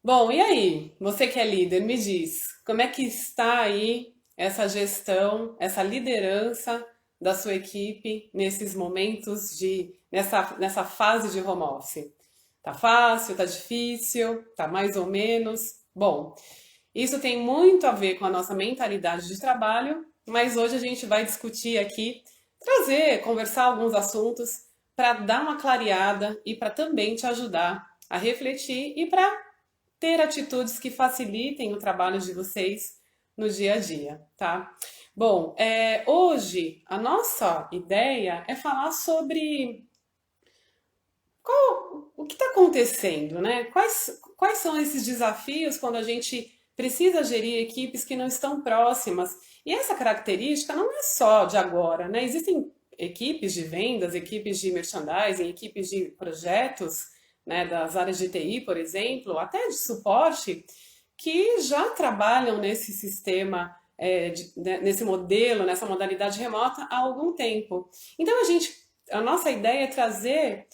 Bom, e aí? Você que é líder, me diz, como é que está aí essa gestão, essa liderança da sua equipe nesses momentos nessa fase de home office? Tá fácil, tá difícil, tá mais ou menos? Bom, isso tem muito a ver com a nossa mentalidade de trabalho, mas hoje a gente vai discutir aqui, conversar alguns assuntos para dar uma clareada e para também te ajudar a refletir e para ter atitudes que facilitem o trabalho de vocês no dia a dia, tá? Bom, hoje a nossa ideia é falar sobre o que está acontecendo, né? Quais são esses desafios quando a gente precisa gerir equipes que não estão próximas? E essa característica não é só de agora, né? Existem equipes de vendas, equipes de merchandising, equipes de projetos, né, das áreas de TI, por exemplo, até de suporte, que já trabalham nesse sistema, nesse modelo, nessa modalidade remota há algum tempo. Então a nossa ideia é trazer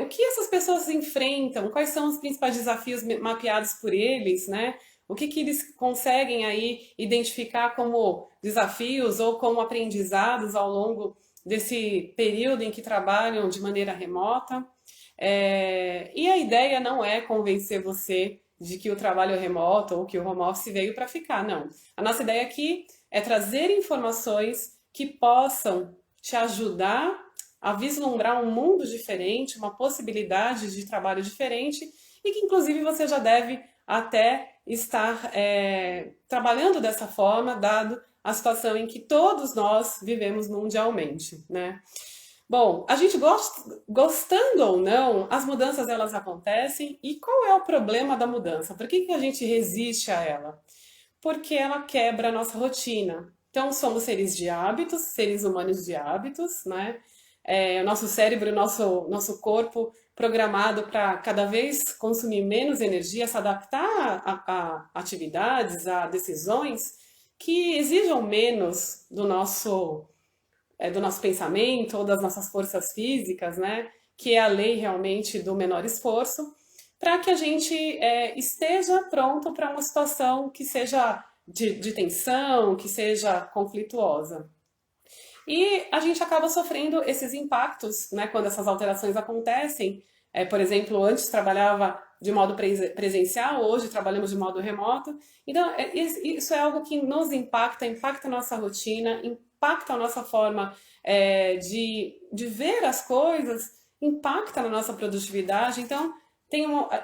o que essas pessoas enfrentam, quais são os principais desafios mapeados por eles, né? O que eles conseguem aí identificar como desafios ou como aprendizados ao longo desse período em que trabalham de maneira remota. E a ideia não é convencer você de que o trabalho remoto ou que o home office veio para ficar, não. A nossa ideia aqui é trazer informações que possam te ajudar a vislumbrar um mundo diferente, uma possibilidade de trabalho diferente e que, inclusive, você já deve até estar trabalhando dessa forma, dado a situação em que todos nós vivemos mundialmente, né? Bom, a gente gostando ou não, as mudanças elas acontecem e qual é o problema da mudança? Por que a gente resiste a ela? Porque ela quebra a nossa rotina. Então, somos seres de hábitos, seres humanos de hábitos, né? O nosso cérebro, nosso corpo programado para cada vez consumir menos energia, se adaptar a atividades, a decisões que exijam menos do nosso pensamento ou das nossas forças físicas, né? Que é a lei realmente do menor esforço, para que a gente esteja pronto para uma situação que seja de tensão, que seja conflituosa. E a gente acaba sofrendo esses impactos, né, quando essas alterações acontecem. Por exemplo, antes trabalhava de modo presencial, hoje trabalhamos de modo remoto. Então, isso é algo que nos impacta, impacta a nossa rotina, impacta a nossa forma de ver as coisas, impacta na nossa produtividade. Então,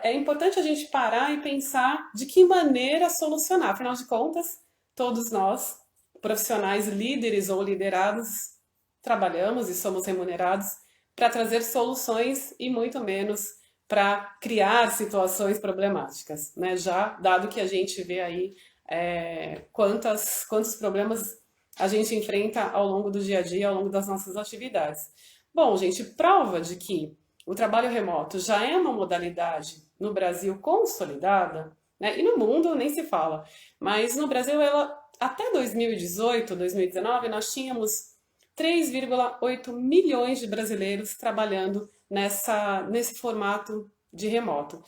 é importante a gente parar e pensar de que maneira solucionar. Afinal de contas, todos nós profissionais líderes ou liderados trabalhamos e somos remunerados para trazer soluções e muito menos para criar situações problemáticas, né? Já dado que a gente vê aí quantos problemas a gente enfrenta ao longo do dia a dia, ao longo das nossas atividades. Bom, gente, prova de que o trabalho remoto já é uma modalidade no Brasil consolidada, né? E no mundo nem se fala, mas no Brasil ela até 2018, 2019, nós tínhamos 3,8 milhões de brasileiros trabalhando nesse formato de remoto.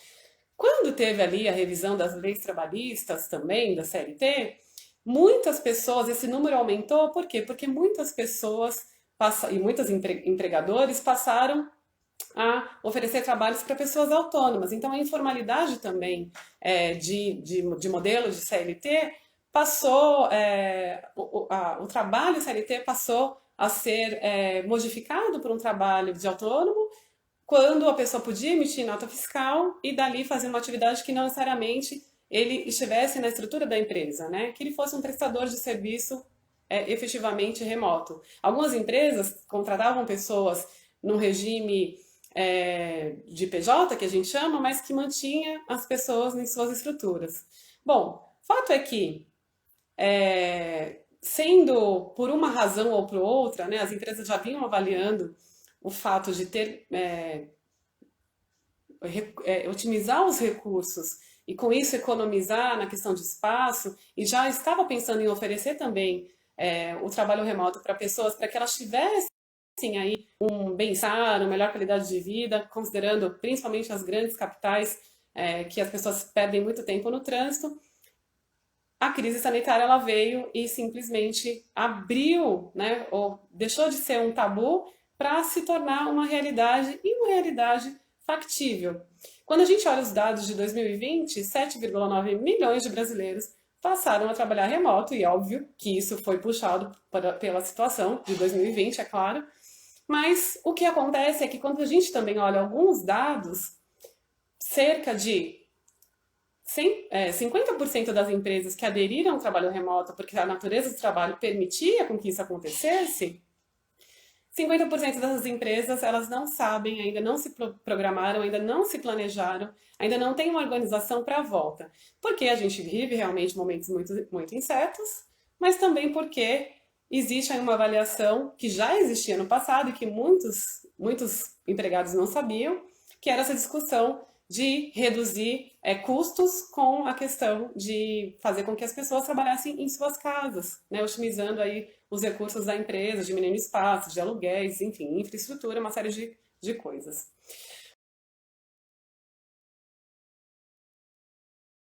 Quando teve ali a revisão das leis trabalhistas também, da CLT, muitas pessoas, esse número aumentou, por quê? Porque muitas pessoas e muitos empregadores passaram a oferecer trabalhos para pessoas autônomas. Então, a informalidade também de modelo de CLT passou, o trabalho CLT passou a ser modificado por um trabalho de autônomo, quando a pessoa podia emitir nota fiscal e dali fazer uma atividade que não necessariamente ele estivesse na estrutura da empresa, né? Que ele fosse um prestador de serviço efetivamente remoto. Algumas empresas contratavam pessoas num regime de PJ, que a gente chama, mas que mantinha as pessoas em suas estruturas. Bom, fato é que, sendo por uma razão ou por outra, né, as empresas já vinham avaliando o fato de ter otimizar os recursos e com isso economizar na questão de espaço e já estava pensando em oferecer também o trabalho remoto para pessoas para que elas tivessem aí um bem-estar, uma melhor qualidade de vida, considerando principalmente as grandes capitais que as pessoas perdem muito tempo no trânsito. A crise sanitária ela veio e simplesmente abriu, né, ou deixou de ser um tabu para se tornar uma realidade e uma realidade factível. Quando a gente olha os dados de 2020, 7,9 milhões de brasileiros passaram a trabalhar remoto, e óbvio que isso foi puxado pela situação de 2020, é claro. Mas o que acontece é que quando a gente também olha alguns dados, cerca de 50% das empresas que aderiram ao trabalho remoto porque a natureza do trabalho permitia com que isso acontecesse, 50% das empresas elas não sabem, ainda não se programaram, ainda não se planejaram, ainda não tem uma organização para a volta. Porque a gente vive realmente momentos muito, muito incertos, mas também porque existe aí uma avaliação que já existia no passado e que muitos empregados não sabiam, que era essa discussão de reduzir custos com a questão de fazer com que as pessoas trabalhassem em suas casas, né, otimizando aí os recursos da empresa, diminuindo espaços, de aluguéis, enfim, infraestrutura, uma série de coisas.